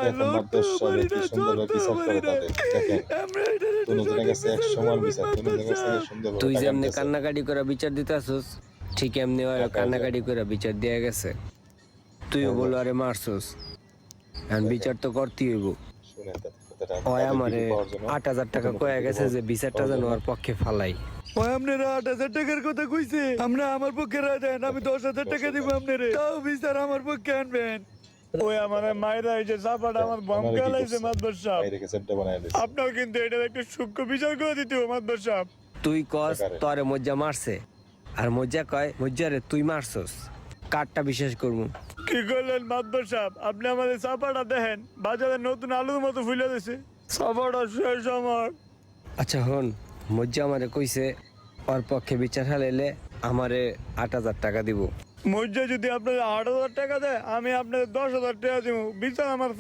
দেখেন মাদ্রাস সাহেব কি সুন্দরভাবে বিচার করে তাদের দেখেন দুজনের কাছে এক সমান বিচার দুজনের কাছে সুন্দরভাবে তুই টাকা যেমনি দিতেছে। কান্নাকাটি করে বিচার দিতেছস ঠিক এমনি ওরা টাকা কান্নাকাটি করে বিচার দিয়ে গেছে। তুইও বলো আরে মারছস, এখন বিচার তো করতেই হইব। শুনেন কথাটা ওই তাদের আমারে ডিগ্রি পাওয়ার জন্য 8,000 টাকা কয়ে গেছে যে বিচারটা যেন ওর পক্ষে ফালাই। ওই আপনারা 8,000 টাকার কথা কইছে, আমরা আমার পক্ষে রায় দেন, আমি 10,000 টাকা দিব আপনারে, তাও বিচার আমার পক্ষে আনবেন। ওই আমার মায়েরা এই যে চাপাটা আমার বম কালাইছে মাদবর সাহেব, বাইরে থেকে সেটটা বানায় দিছে। আপনার কিন্তু এটা একটা সূক্ষ্ম বিচার করে দিতে হবে মাদবর সাহেব। তুই কস টাকারে। তোরে মজ্জা মারছে, আর মজ্জা কয় মজ্জারে তুই মারছস, কারটা বিশ্বাস করবো? কি করলেন মাদবর সাহেব, আপনি আমাদের চাপাটা দেখেন, বাজারে নতুন আলুর মতো ফুলে দিছে, চাপাটা শেষ আমার। আচ্ছা হন, মজ্জা আমারে কইছে ওর পক্ষে বিচার হালাইলে আমারে 8,000 টাকা দিব। মজ্জা যদি আপনাদের 8,000 টাকা দেয়, আমি আপনাদের 10,000 টাকা দিব, বিচার আমার